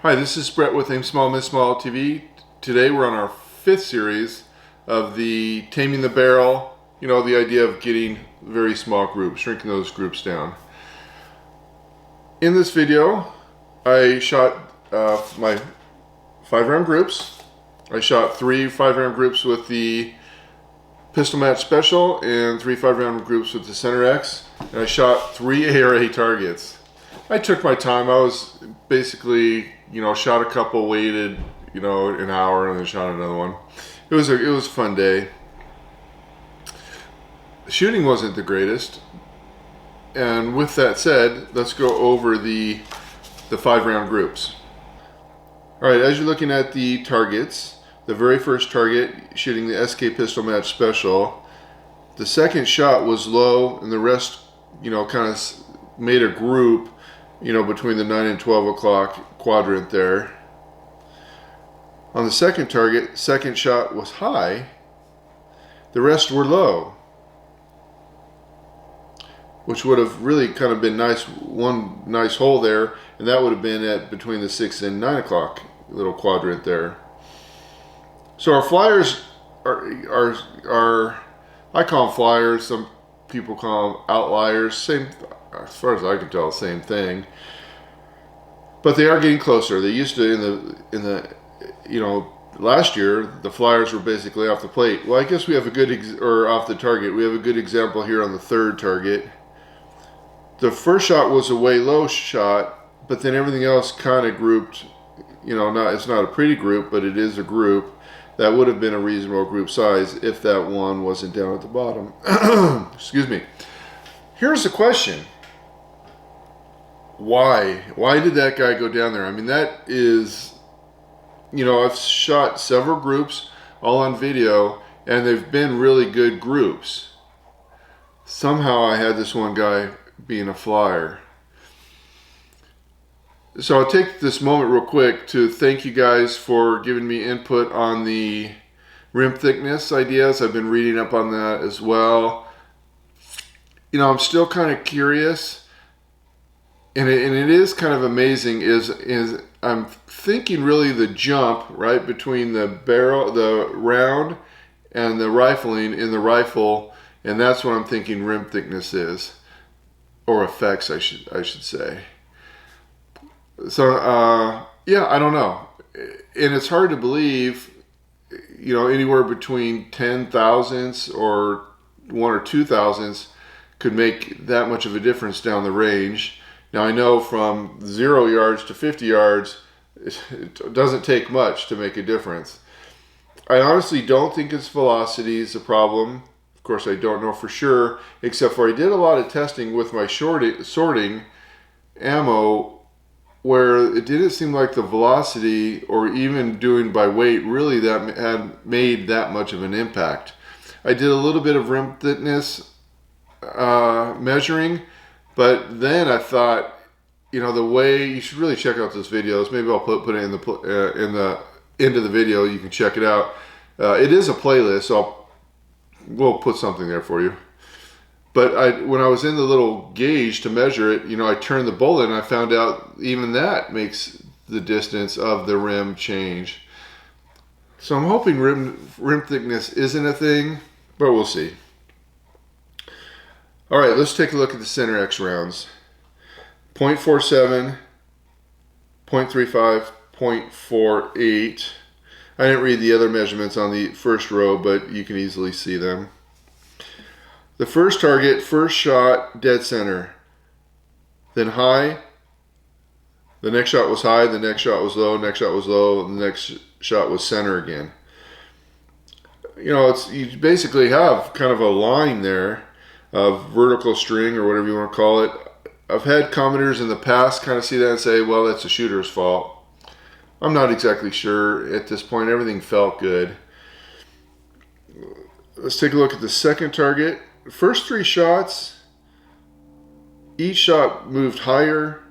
Hi, this is Brett with Aim Small, Miss Small TV. Today we're on our 5th series of the Taming the Barrel. You know, the idea of getting very small groups, shrinking those groups down. In this video, I shot my 5-round groups. I shot 3 5-round groups with the Pistol Match Special and 3 5-round groups with the Center X. And I shot 3 ARA targets. I took my time. I was basically, shot a couple, waited, an hour, and then shot another one. It was a fun day. The shooting wasn't the greatest. And with that said, let's go over the 5-round groups. All right, as you're looking at the targets, the very first target, shooting the SK Pistol Match Special, the second shot was low, and the rest, kind of made a group, between the 9 and 12 o'clock quadrant there. On the second target, second shot was high, the rest were low, which would have really kind of been nice, one nice hole there, and that would have been at between the 6 and 9 o'clock little quadrant there. So our flyers are I call them flyers, some people call them outliers, same, as far as I can tell, same thing. But they are getting closer. They used to, in the last year, the flyers were basically off the plate. Well, I guess we have a good, or off the target. We have a good example here on the third target. The first shot was a way low shot, but then everything else kind of grouped. It's not a pretty group, but it is a group. That would have been a reasonable group size if that one wasn't down at the bottom. Excuse me. Here's the question. Why? Why did that guy go down there? I mean, that is, I've shot several groups all on video, and they've been really good groups. Somehow I had this one guy being a flyer. So I'll take this moment real quick to thank you guys for giving me input on the rim thickness ideas. I've been reading up on that as well. I'm still kind of curious, and it is kind of amazing. Is I'm thinking really the jump right between the barrel, the round, and the rifling in the rifle, and that's what I'm thinking rim thickness is, or effects, I should say. So yeah, I don't know, and it's hard to believe, anywhere between 10 thousandths or 1 or 2 thousandths could make that much of a difference down the range. Now I know from 0 yards to 50 yards, it doesn't take much to make a difference. I honestly don't think it's velocity is the problem. Of course, I don't know for sure, except for I did a lot of testing with my sorting ammo, where it didn't seem like the velocity, or even doing by weight, really that had made that much of an impact. I did a little bit of rim thickness measuring, but then I thought, the way you should really check out those videos. Maybe I'll put it in the end of the video. You can check it out. It is a playlist, so we'll put something there for you. But when I was in the little gauge to measure it, I turned the bullet and I found out even that makes the distance of the rim change. So I'm hoping rim thickness isn't a thing, but we'll see. All right, let's take a look at the Center X rounds. 0.47, 0.35, 0.48. I didn't read the other measurements on the first row, but you can easily see them. The first target, first shot, dead center. Then high. The next shot was high, the next shot was low, next shot was low, and the next shot was center again. You basically have kind of a line there of vertical string, or whatever you want to call it. I've had commenters in the past kind of see that and say, well, that's the shooter's fault. I'm not exactly sure at this point. Everything felt good. Let's take a look at the second target. First 3 shots, each shot moved higher,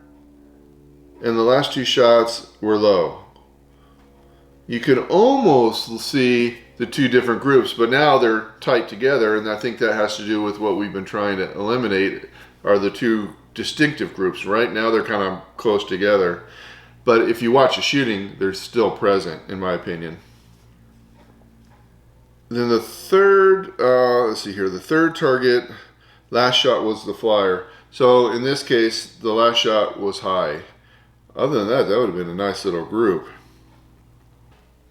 and the last 2 shots were low. You could almost see the 2 different groups, but now they're tight together, and I think that has to do with what we've been trying to eliminate, are the 2 distinctive groups. Right now they're kind of close together. But if you watch the shooting, they're still present, in my opinion. Then the third, let's see here, the third target, last shot was the flyer. So in this case, the last shot was high. Other than that, that would have been a nice little group.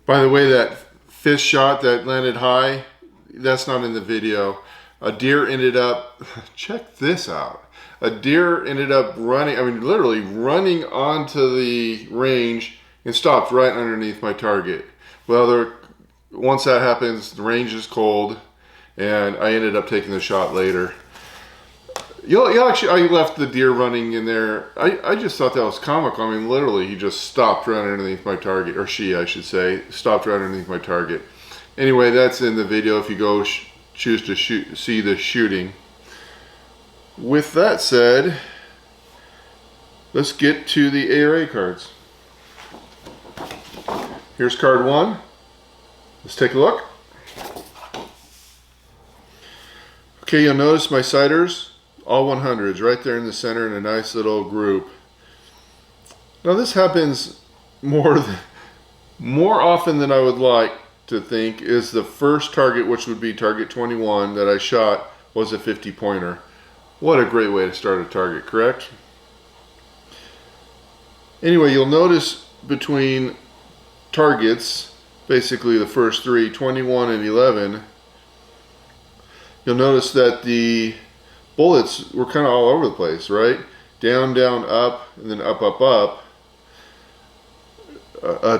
By the way, that fifth shot that landed high, that's not in the video. A deer ended up, check this out. A deer ended up running, I mean literally running onto the range and stopped right underneath my target. Well, once that happens, the range is cold, and I ended up taking the shot later. I left the deer running in there. I just thought that was comical. I mean, literally, he just stopped right underneath my target, or she, I should say, stopped right underneath my target. Anyway, that's in the video if you go choose to see the shooting. With that said, let's get to the ARA cards. Here's card 1. Let's take a look. Okay, you'll notice my sighters, all 100s, right there in the center in a nice little group. Now this happens more often than I would like to think. Is the first target, which would be target 21 that I shot, was a 50 pointer. What a great way to start a target, correct? Anyway, you'll notice between targets, basically the first three, 21 and 11, you'll notice that the bullets were kind of all over the place, right? Down, down, up, and then up, up, up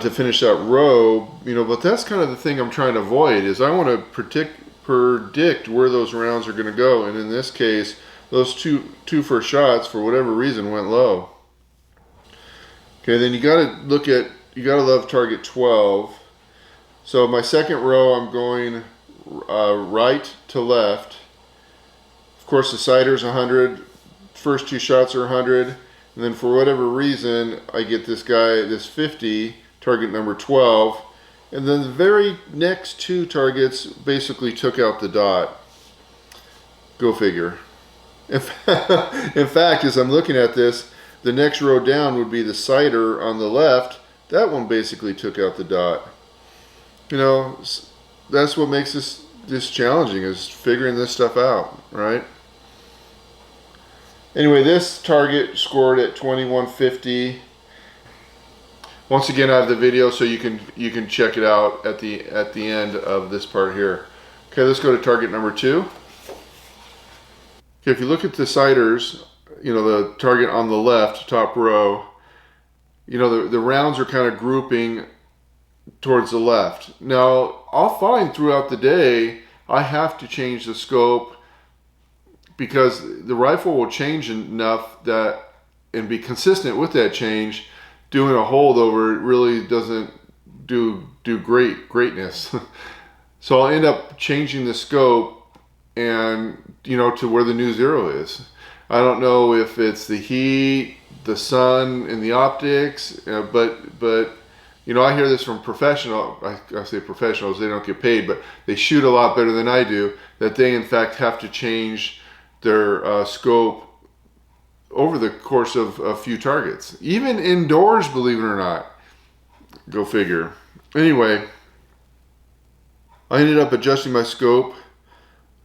to finish that row, you know, but that's kind of the thing I'm trying to avoid, is I want to predict where those rounds are going to go, and in this case, those two first shots, for whatever reason, went low. Okay, then you gotta love target 12. So my second row, I'm going right to left. Of course, the sighter's 100. First two shots are 100. And then for whatever reason, I get this guy, this 50, target number 12. And then the very next two targets basically took out the dot. Go figure. In fact, as I'm looking at this, the next row down would be the sighter on the left. That one basically took out the dot. You know, that's what makes this challenging, is figuring this stuff out, right? Anyway, this target scored at 2150. Once again, I have the video, so you can check it out at the end of this part here. Okay, let's go to target number 2. Okay, if you look at the sighters, you know, the target on the left, top row, you know, the rounds are kind of grouping towards the left. Now, I'll find throughout the day, I have to change the scope, because the rifle will change enough that, and be consistent with that change. Doing a holdover really doesn't do greatness. So I'll end up changing the scope, and you know, to where the new zero is. I don't know if it's the heat, the sun, and the optics, but you know, I hear this from professional, I say professionals, they don't get paid, but they shoot a lot better than I do, that they in fact have to change their scope over the course of a few targets. Even indoors, believe it or not. Go figure. Anyway, I ended up adjusting my scope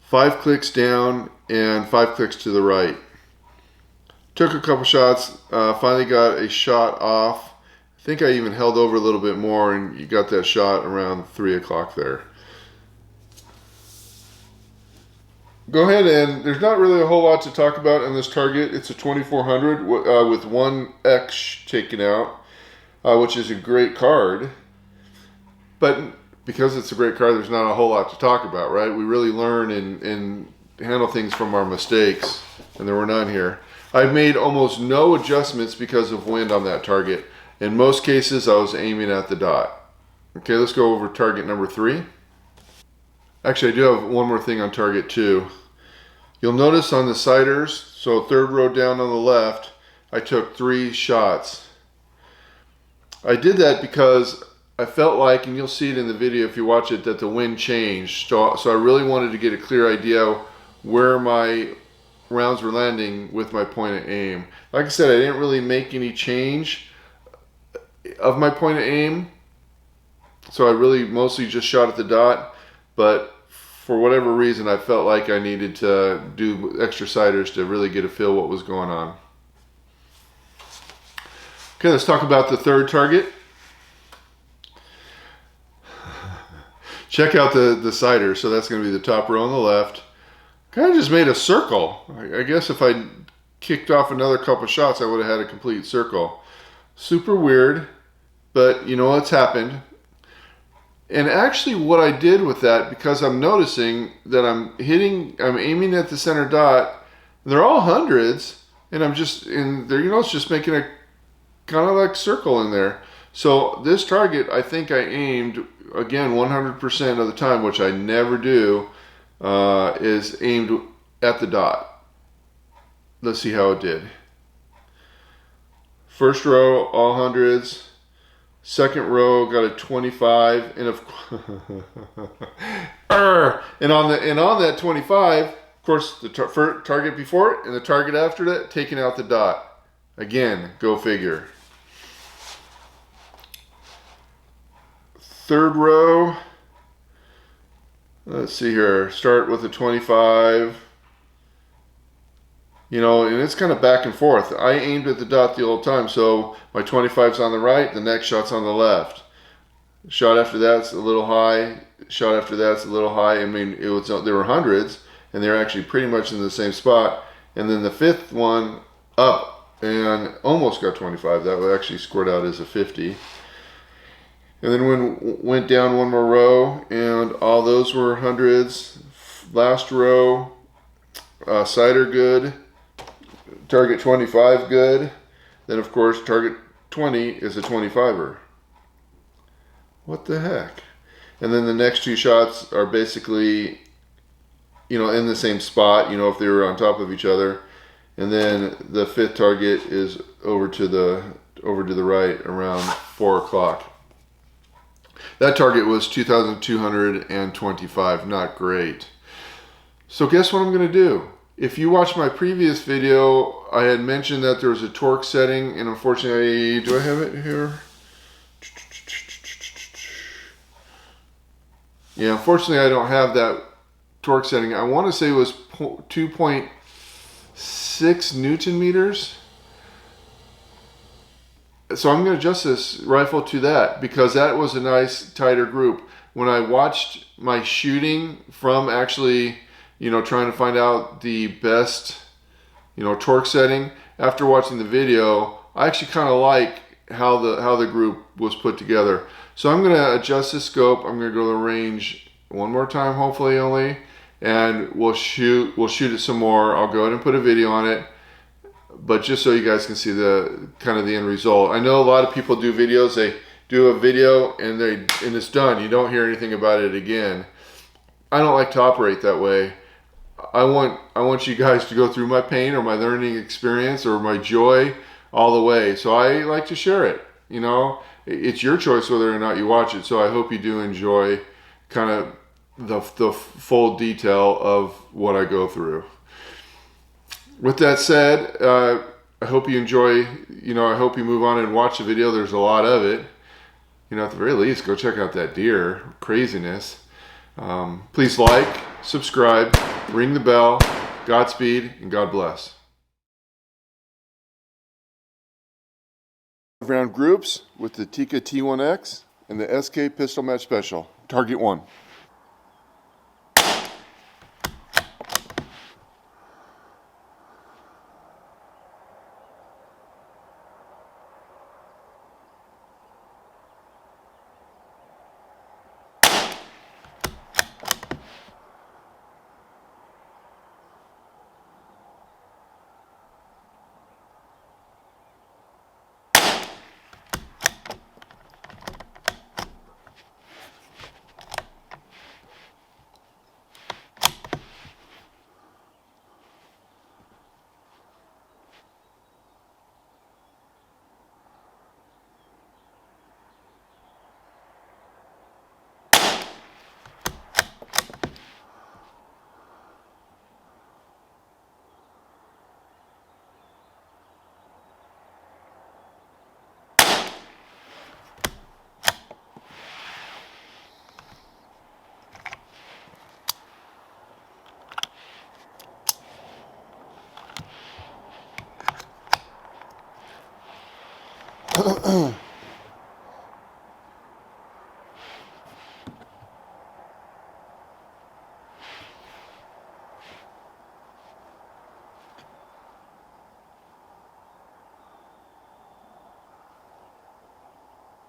5 clicks down and 5 clicks to the right. Took a couple shots, finally got a shot off. I think I even held over a little bit more, and you got that shot around 3 o'clock there. Go ahead, and there's not really a whole lot to talk about in this target. It's a 2400 with 1X taken out, which is a great card. But because it's a great card, there's not a whole lot to talk about, right? We really learn and handle things from our mistakes, and there were none here. I've made almost no adjustments because of wind on that target. In most cases, I was aiming at the dot. Okay, let's go over target number 3. Actually, I do have one more thing on target 2. You'll notice on the sighters, so third row down on the left, I took 3 shots. I did that because I felt like, and you'll see it in the video if you watch it, that the wind changed. So I really wanted to get a clear idea where my rounds were landing with my point of aim. Like I said, I didn't really make any change of my point of aim. So I really mostly just shot at the dot, but for whatever reason, I felt like I needed to do extra sighters to really get a feel what was going on. Okay, let's talk about the third target. Check out the sighter. So that's going to be the top row on the left. Kind of just made a circle. I guess if I kicked off another couple shots, I would have had a complete circle. Super weird, but you know what's happened. And actually what I did with that, because I'm noticing that I'm aiming at the center dot, they're all hundreds, and I'm just in there, you know, it's just making a kind of like circle in there. So this target, I think I aimed, again, 100% of the time, which I never do, is aimed at the dot. Let's see how it did. First row, all hundreds. Second row got a 25, and and on that 25, of course, the target before it and the target after that, taking out the dot. Again, go figure. Third row, let's see here. Start with a 25. You know, and it's kind of back and forth. I aimed at the dot the whole time, so my 25's on the right, the next shot's on the left. Shot after that's a little high, shot after that's a little high. I mean, there were hundreds, and they're actually pretty much in the same spot. And then the fifth one up and almost got 25. That would actually scored out as a 50. And then went down one more row, and all those were hundreds. Last row, sighter good. Target 25 good. Then of course target 20 is a 25er. What the heck? And then the next two shots are basically, you know, in the same spot, you know, if they were on top of each other. And then the fifth target is over to the right around 4 o'clock. That target was 2,225, not great. So guess what I'm gonna do? If you watched my previous video, I had mentioned that there was a torque setting, and unfortunately, do I have it here? Yeah, unfortunately, I don't have that torque setting. I want to say it was 2.6 Newton meters. So I'm going to adjust this rifle to that, because that was a nice tighter group. When I watched my shooting from actually, you know, trying to find out the best, you know, torque setting, after watching the video, I actually kind of like how the group was put together. So I'm going to adjust the scope. I'm going to go to the range one more time, hopefully only, and we'll shoot it some more. I'll go ahead and put a video on it, but just so you guys can see the kind of the end result. I know a lot of people do videos. They do a video and it's done. You don't hear anything about it again. I don't like to operate that way. I want you guys to go through my pain or my learning experience or my joy all the way. So I like to share it. You know, it's your choice whether or not you watch it. So I hope you do enjoy kind of the full detail of what I go through. With that said, I hope you enjoy, you know, I hope you move on and watch the video. There's a lot of it. You know, at the very least, go check out that deer. Craziness. Please like, subscribe, ring the bell. Godspeed and God bless. Round groups with the Tikka T1x and the SK Pistol Match Special. Target 1.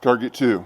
Target 2.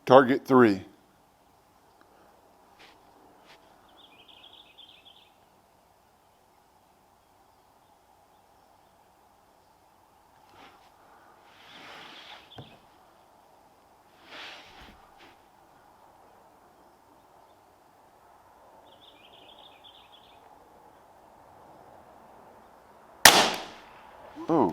Target 3. Oh.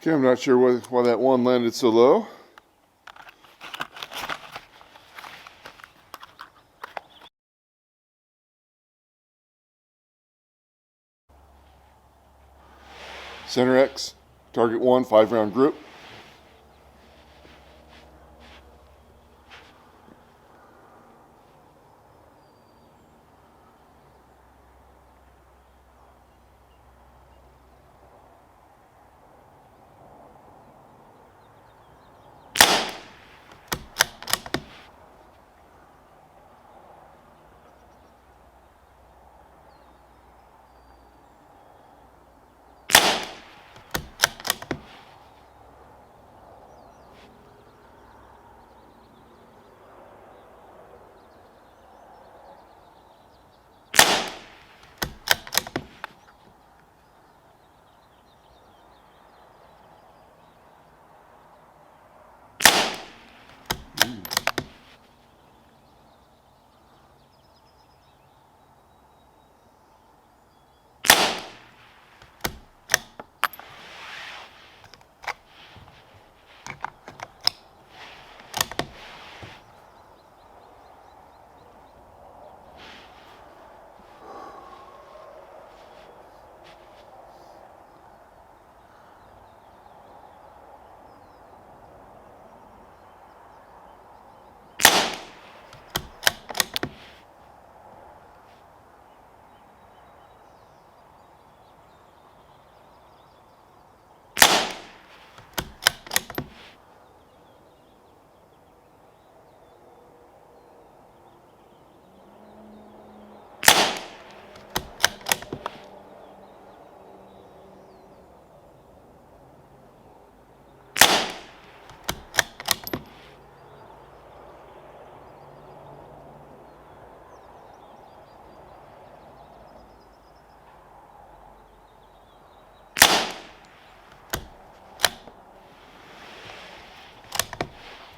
Okay, I'm not sure why that one landed so low. Center X, target 1, 5-round group.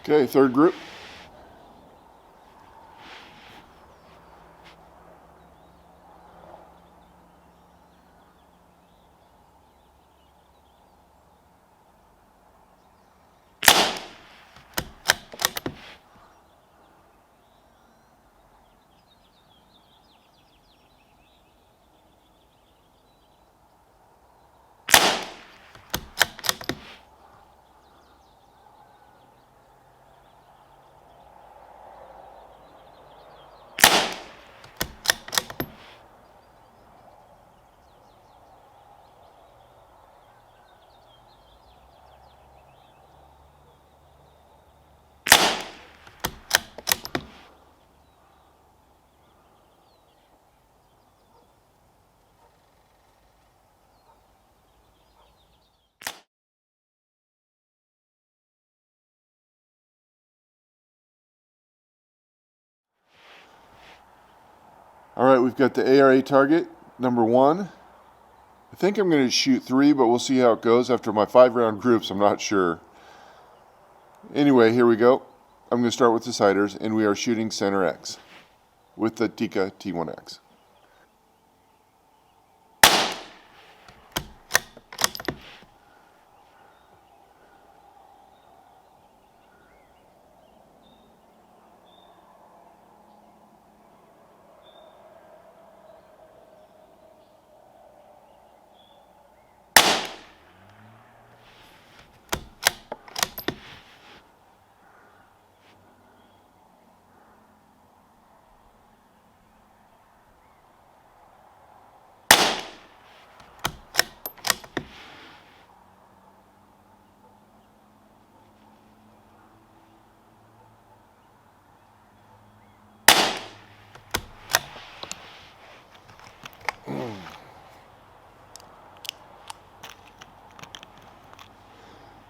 Okay, third group. All right, we've got the ARA target, number 1. I think I'm going to shoot 3, but we'll see how it goes. After my 5-round groups, I'm not sure. Anyway, here we go. I'm going to start with the siders, and we are shooting center X with the Tikka T1x.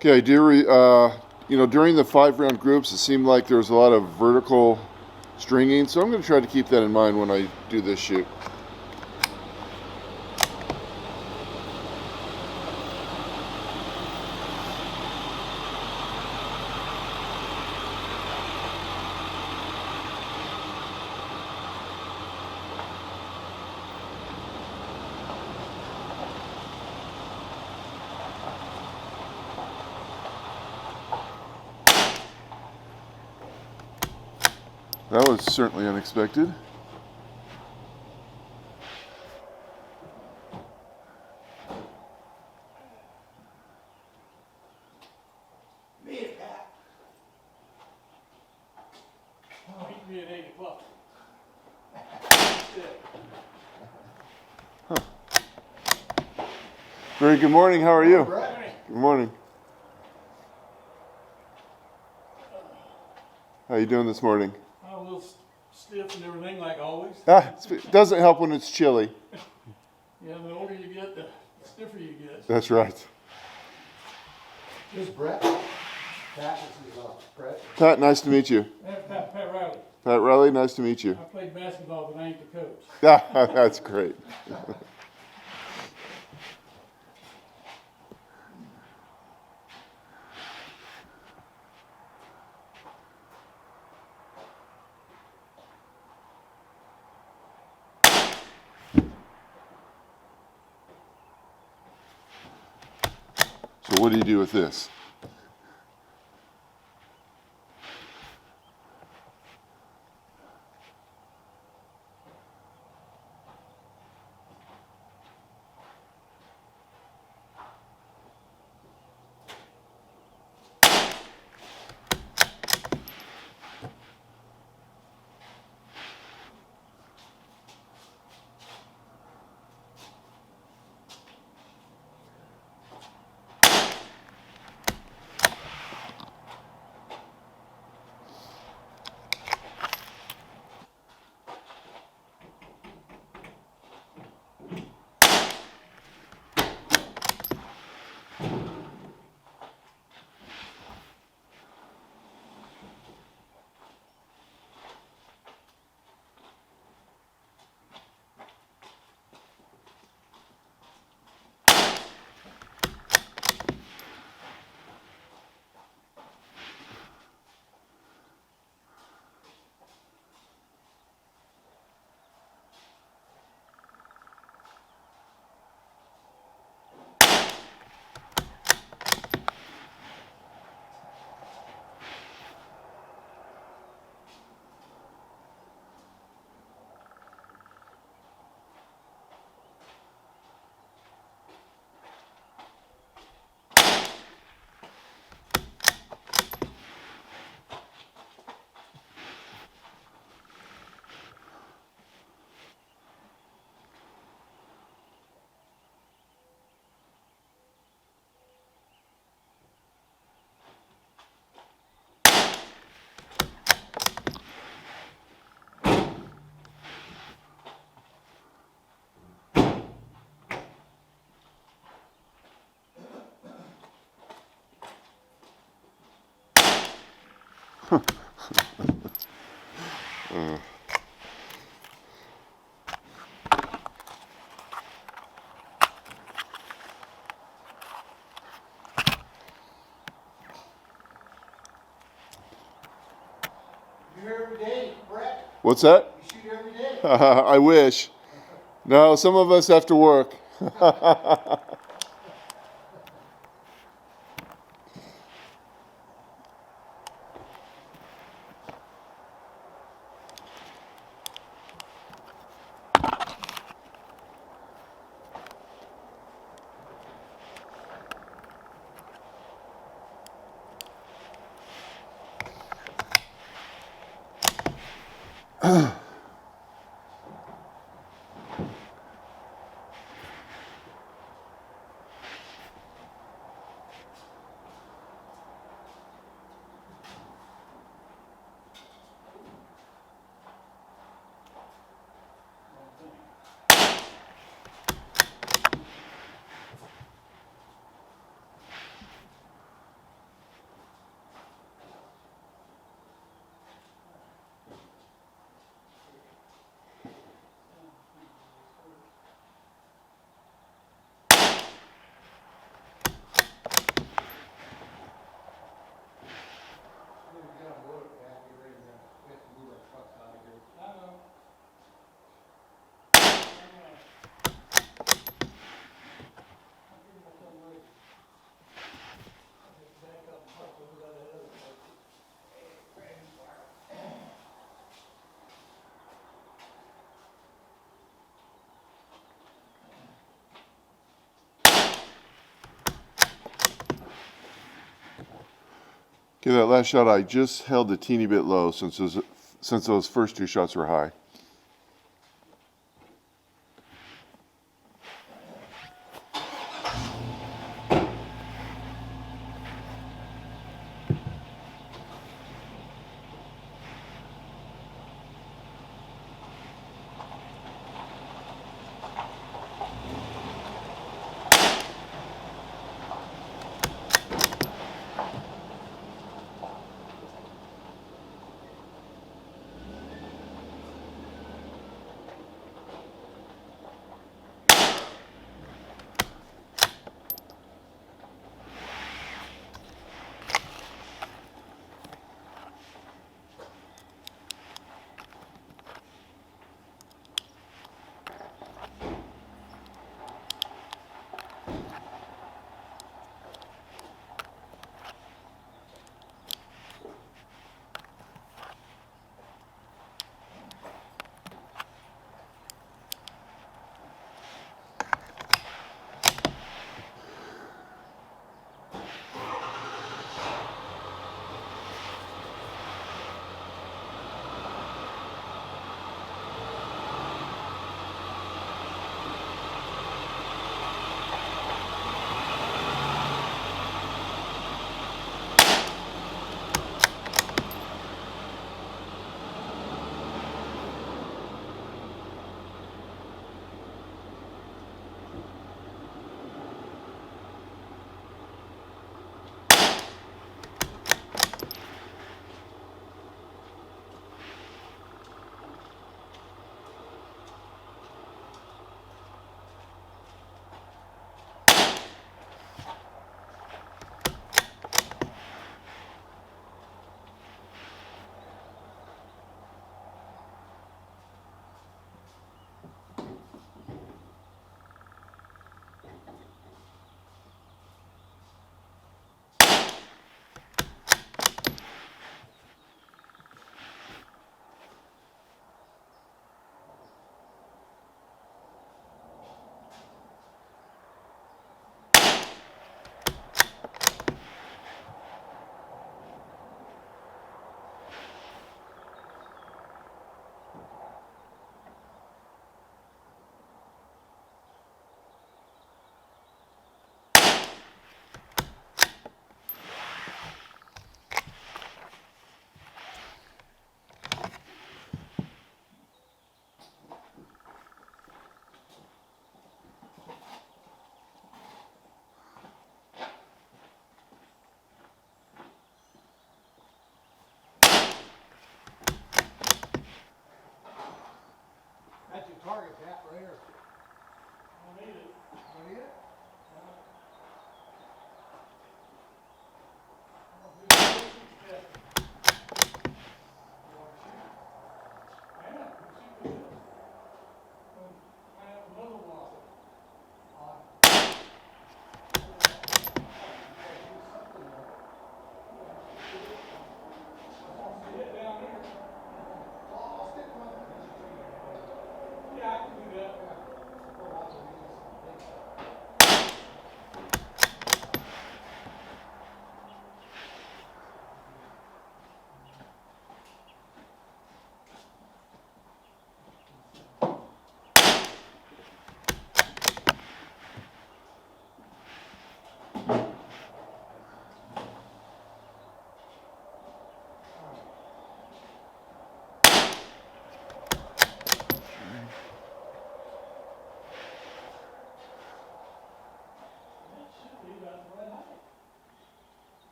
Okay, during the 5-round groups, it seemed like there was a lot of vertical stringing, so I'm going to try to keep that in mind when I do this shoot. That was certainly unexpected. Huh. Very good morning. How are you? Good morning. How are you doing this morning? A little stiff and everything, like always. It doesn't help when it's chilly. Yeah, the older you get, the stiffer you get. That's right. This is Brett. Pat, this is Brett. Pat, nice to meet you. Pat Riley. Pat Riley, nice to meet you. I played basketball, but I ain't the coach. That's great. So what do you do with this? You're every day, Brett. What's that? You shoot every day. I wish. No, some of us have to work. Okay, that last shot I just held a teeny bit low since those first two shots were high. target, that right here. I'll need it. You need it?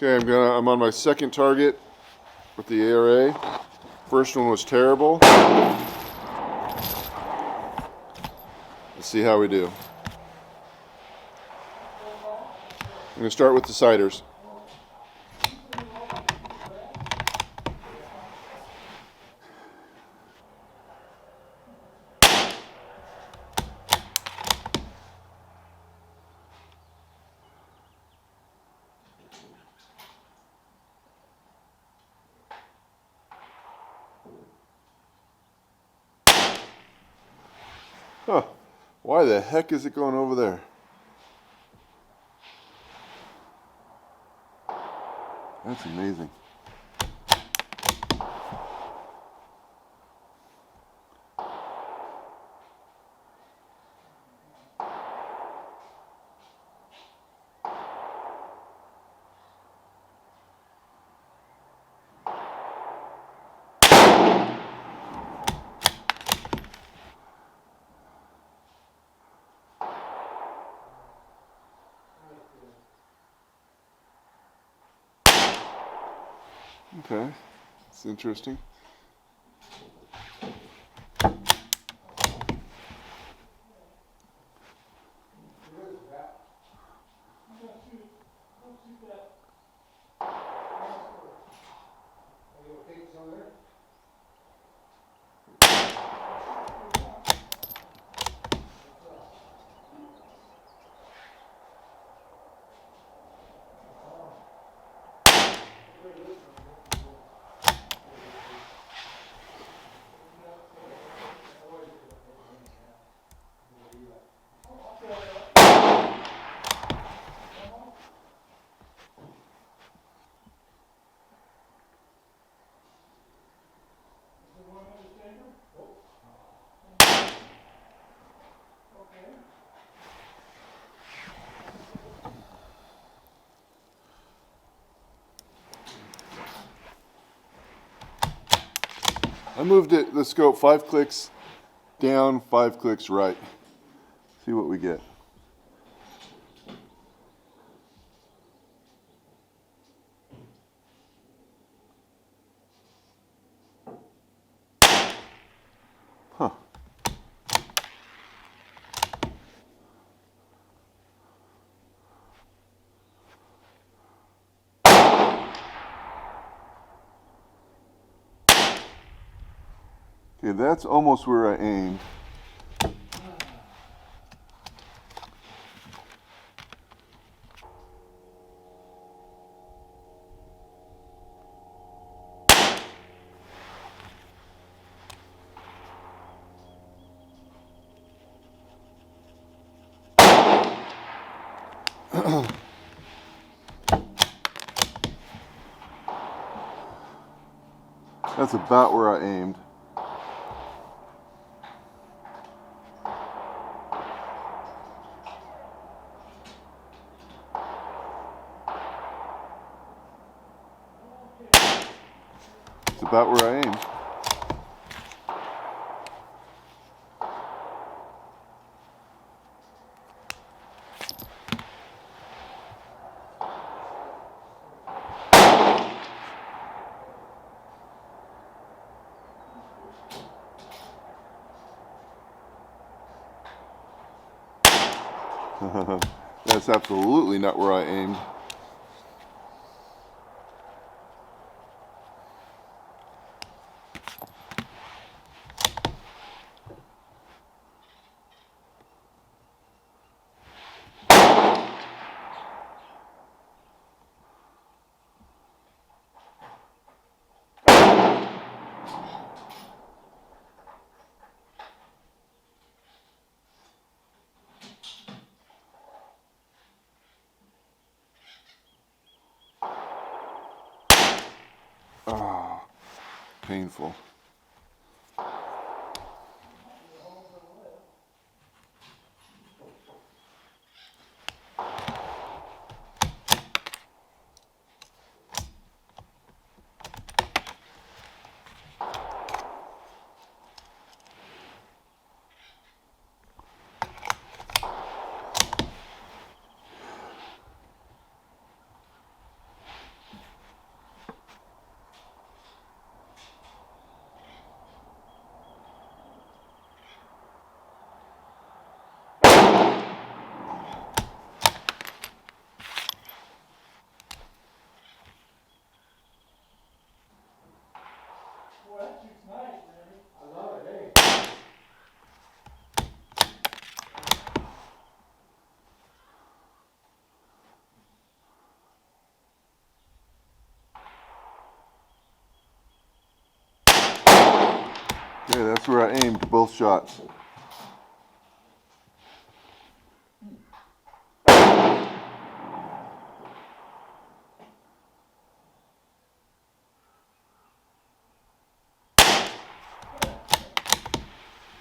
Okay, I'm on my second target with the ARA. First one was terrible. Let's see how we do. I'm going to start with the ciders. Huh. Why the heck is it going over there? That's amazing. Okay, it's interesting. I moved the scope 5 clicks down, 5 clicks right. See what we get. Huh. Okay, that's almost where I aimed. That's about where I aimed. It's about where I aimed. That's absolutely not where I aimed. Ah, painful. Boy, that shoots nice, Randy. I love it, hey. Okay, that's where I aimed both shots.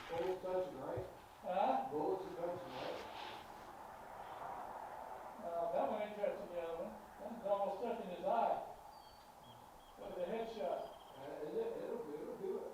Bullets touching, right? Huh? Bullets are touching, right? That one ain't touching the other one. That one's almost touching his eye. That was a headshot. It'll do it.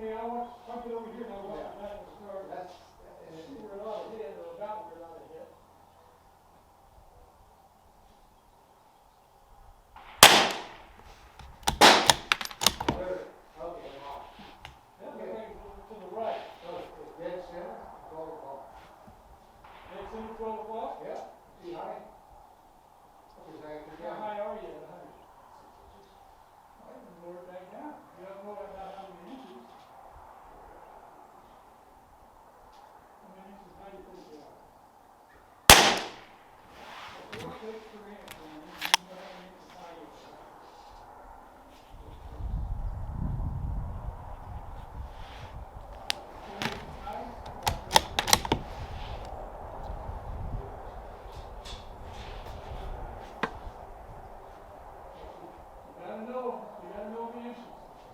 Okay, I'll get over here and I'll watch Yeah. that one start. That's, See where it ought to hit, or about where it ought to hit. okay, wow. That looks like it's to the right. So it's dead center, 12 o'clock. It's in 12 o'clock? Yeah, see high? That's exactly How down. high are you at 100? I can lower it back down. You don't know about how many inches. How many inches high do you think you are? 4 clicks per inch, and you know how many inches high you are. You gotta know the inches.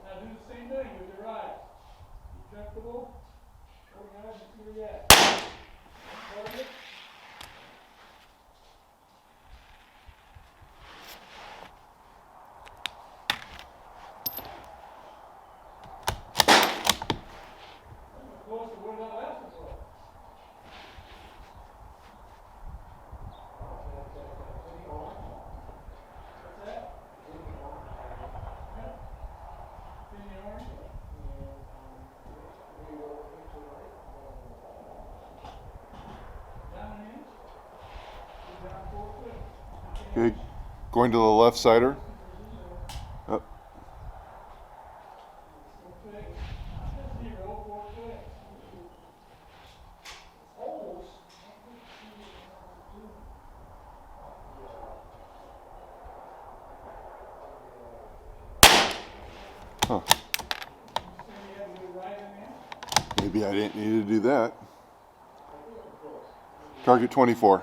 Now do the same thing with your eyes. You comfortable? Open your eyes and see where you're at. Target. Close to where that last one was. What's that? Yeah. In the orange? Down an inch? Go down 4 clicks. Okay, going to the left sider. Up. 4 clicks. That's 0, 4 clicks. Almost. Huh. So you have to go right in there. Maybe I didn't need to do that. Target 24.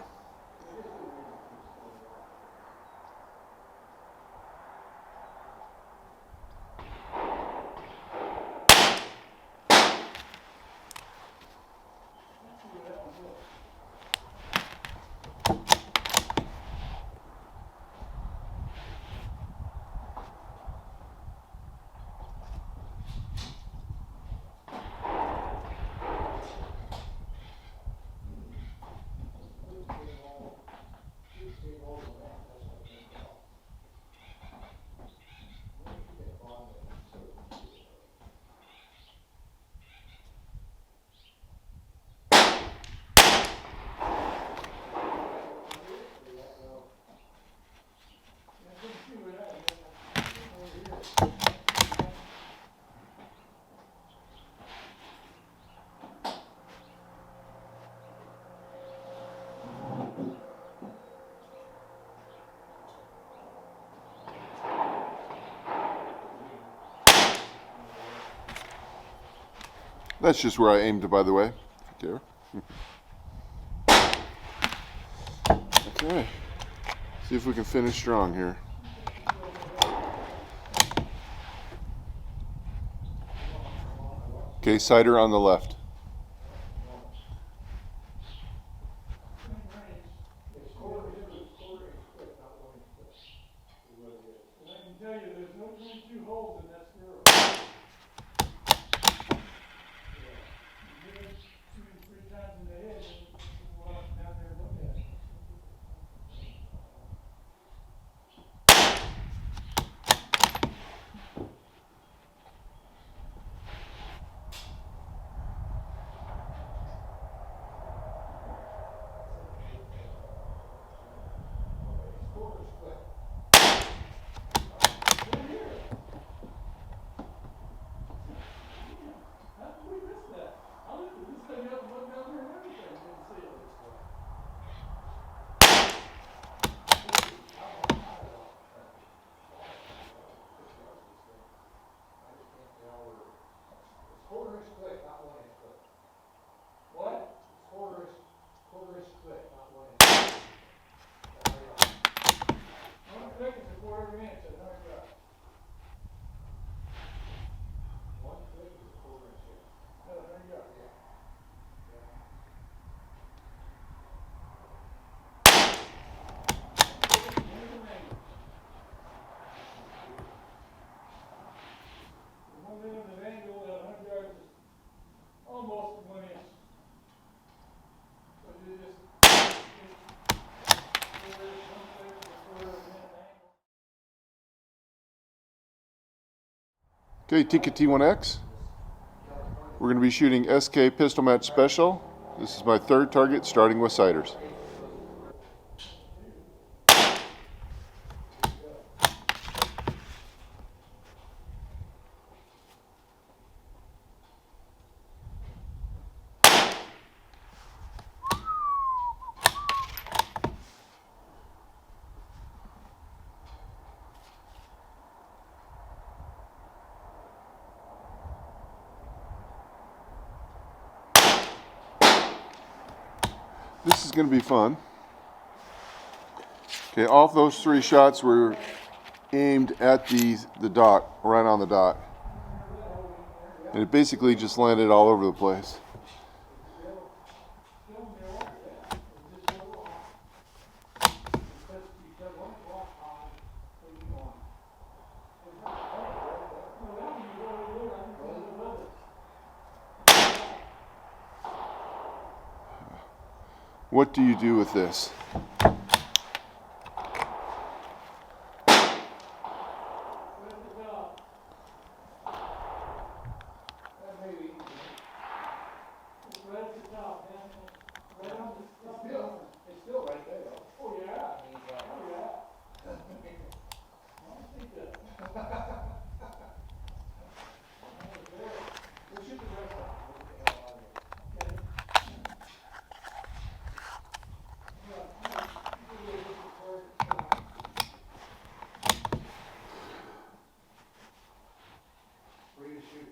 That's just where I aimed, by the way. If you care. Okay. See if we can finish strong here. Okay, sider on the left. I can tell you there's no 22 holes in that squirrel. You get it 2 to 3 times in the head, and you can go out down there and look at it. Okay, Tikka T1x. We're going to be shooting SK Pistol Match Special. This is my third target, starting with sighters. This is going to be fun. Okay, all of those 3 shots were aimed at the dot, right on the dot. And it basically just landed all over the place. What do you do with this? It's still right there, though. Oh, yeah. Oh, yeah. We'll shoot the rest off. Where do you shoot?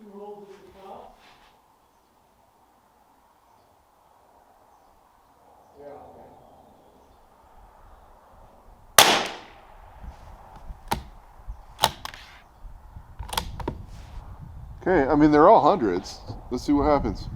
2 holes at the top. Yeah, okay. Okay, I mean, they're all hundreds. Let's see what happens.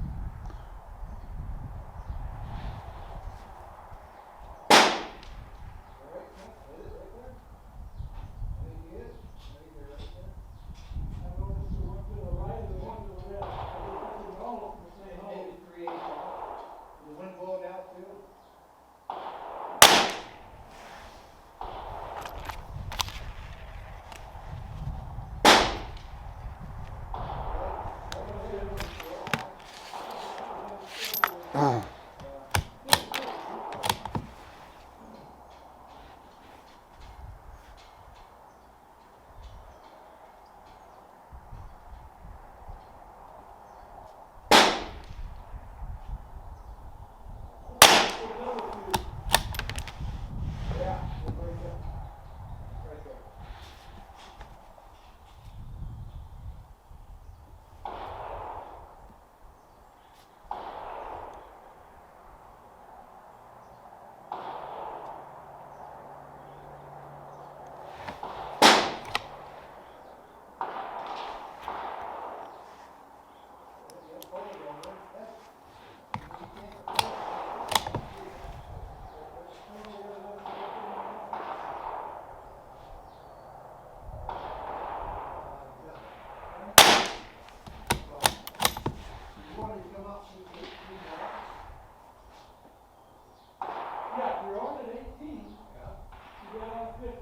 Yeah, you're on at 18. You got on 50.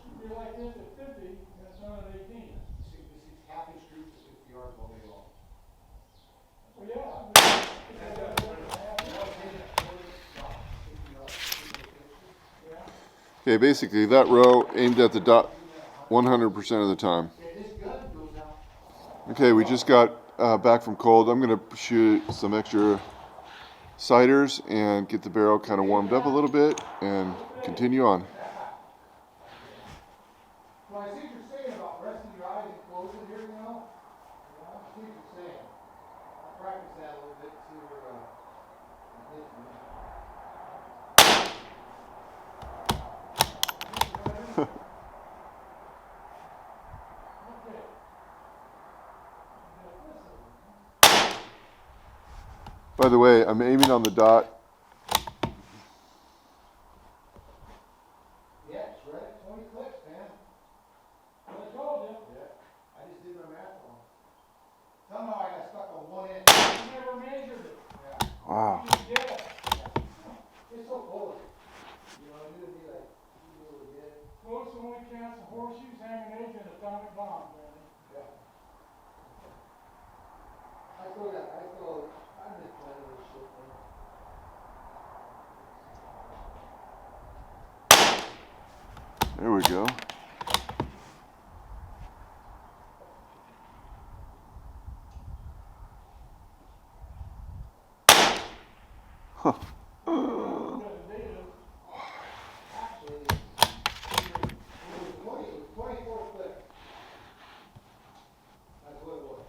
If you're like this at 50, that's on at 18. Half-inch groups to 60 yards all day long. Well, yeah. Okay, basically that row aimed at the dot 100% of the time. Okay, we just got back from cold. I'm going to shoot some extra sighters and get the barrel kind of warmed up a little bit and continue on. Well, I see what you're saying about resting your eyes and closing here, you know? I see what you're saying. I practice that a little bit too. By the way, I'm aiming on the dot. Yeah, it's right at 20 clicks, man. I told you. Yeah. I just did my math wrong. Somehow I got stuck on 1 inch. You never measured it. Yeah. Wow. There we go. Huh. Actually, it was 24 clicks. That's what it was.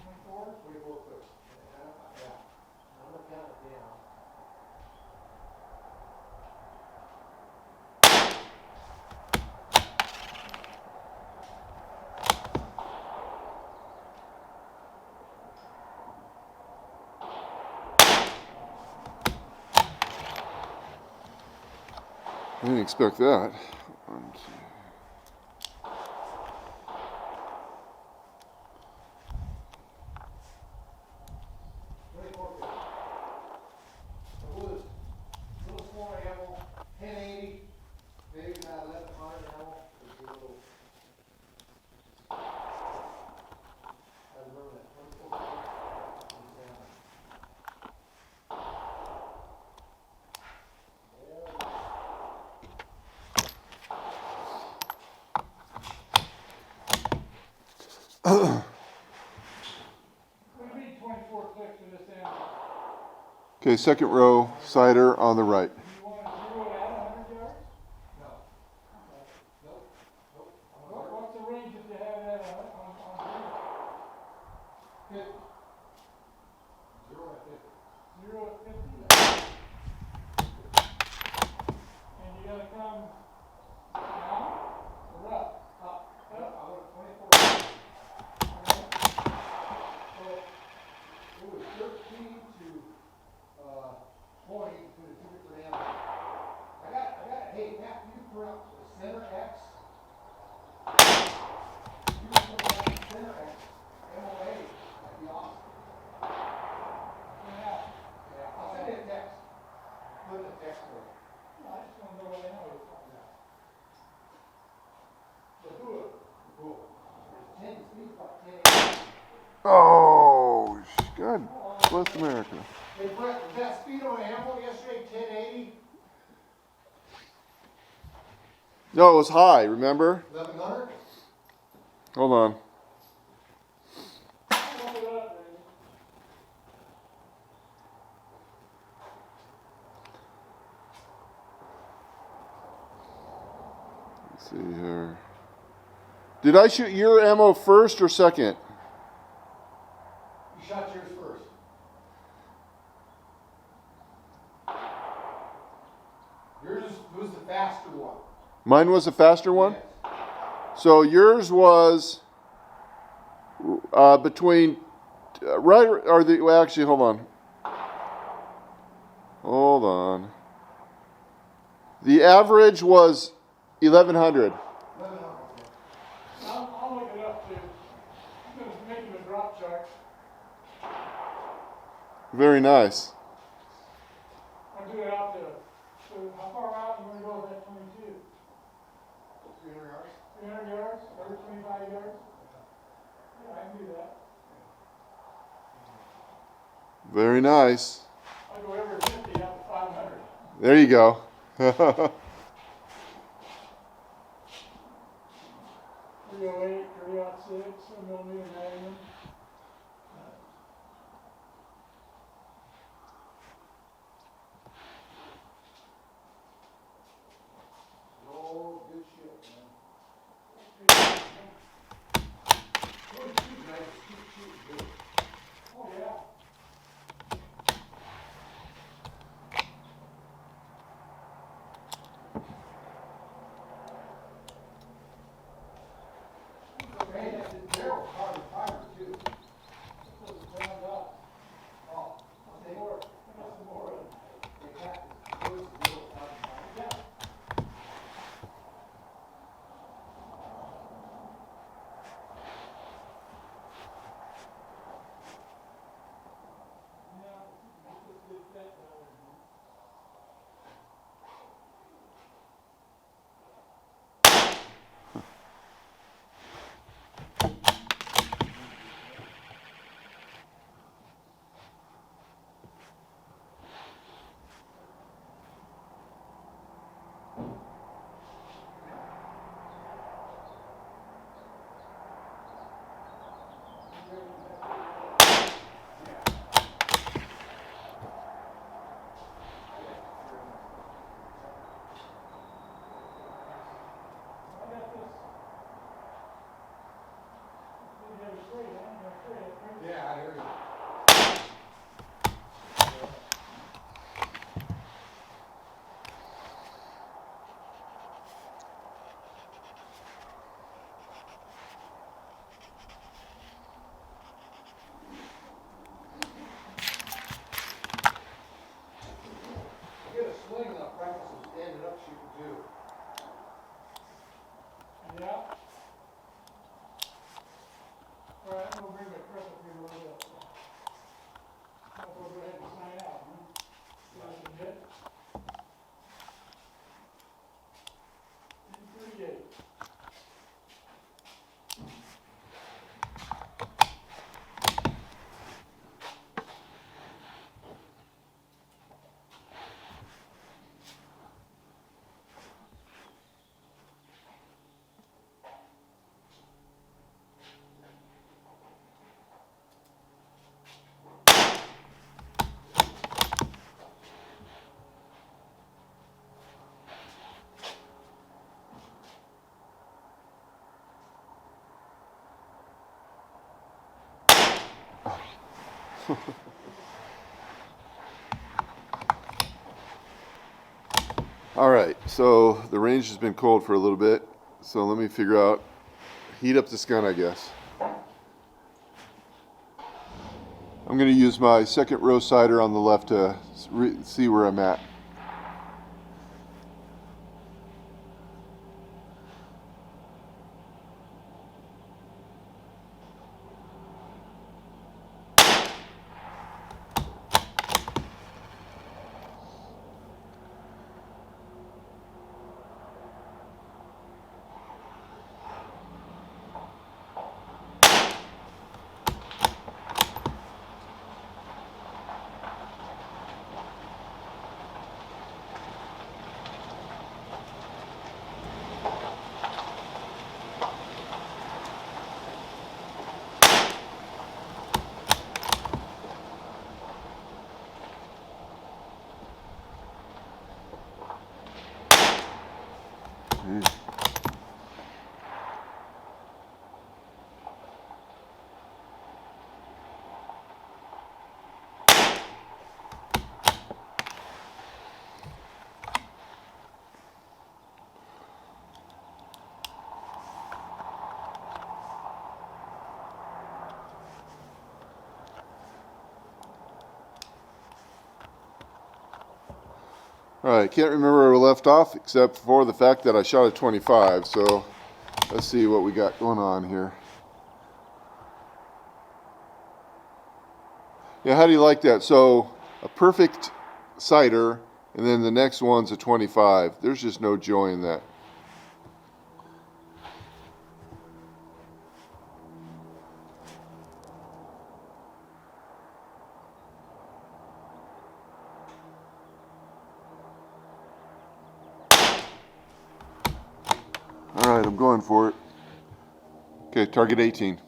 24? 24 clicks. Yeah. I'm gonna count it down. I didn't expect that. 1, 2. Little small ammo, 1080, maybe about 1100 ammo. It's a little. I remember that 24 We need 24 clicks for this ammo. Okay, second row, cider on the right. Do you want to zero it at 100 yards? No. Nope. What's the range that you have at on zero? 50. 0 at 50. 0 at 50? And you gotta come down or up? Up. I went 24. So it was 13 to 20 between the two different animals. I got it. Hey, Matt, you put up the center X. You put up the center X. MOA. That'd be awesome. Yeah. I'll send you a text. Put in a text for you. I just want to know what ammo you're talking about. Lapua. Cool. 10 speed, about 10. Oh, God bless America. Hey, Brett, was that speed on ammo yesterday 1080? No, it was high, remember? 1100? Hold on. Look it up, Randy. Let's see here. Did I shoot your ammo first or second? You shot yours first. Yours was the faster one. Mine was the faster one? Yes. So yours was between, right, or the, well, actually, hold on. Hold on. The average was 1100. 1100. I'll look it up too. I'm going to make you a drop chart. Very nice. I'll do it out there. So how far out you want to go with that 22? 300 yards. 300 yards? Every 25 yards? Yeah, I can do that. Very nice. I'll go every 50 out to 500. There you go. 308, 306, 7mm Magnum. Oh, good shit, man. Oh, you shoot nice. Shoot good. Oh, yeah. All right, so the range has been cold for a little bit, so let me figure out, heat up this gun, I guess. I'm going to use my second row sighter on the left to see where I'm at. All right, can't remember where we left off except for the fact that I shot a 25, so let's see what we got going on here. Yeah, how do you like that? So a perfect sighter, and then the next one's a 25. There's just no joy in that. All right, I'm going for it. Okay, target 18.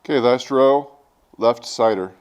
Okay, last row, left cider.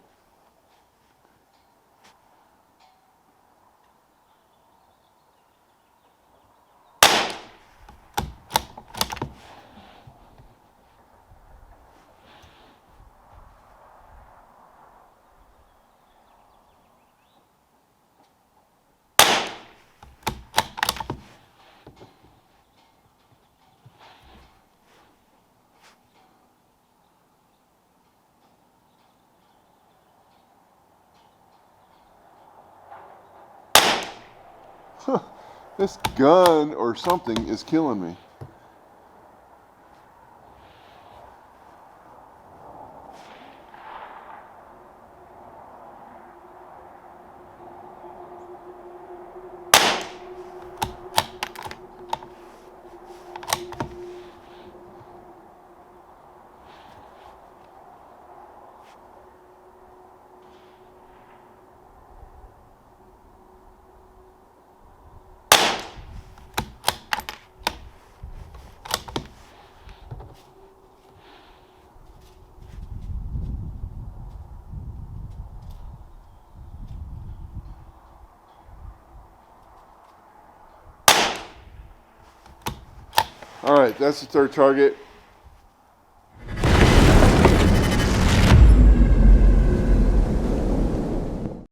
This gun or something is killing me. All right, that's the third target.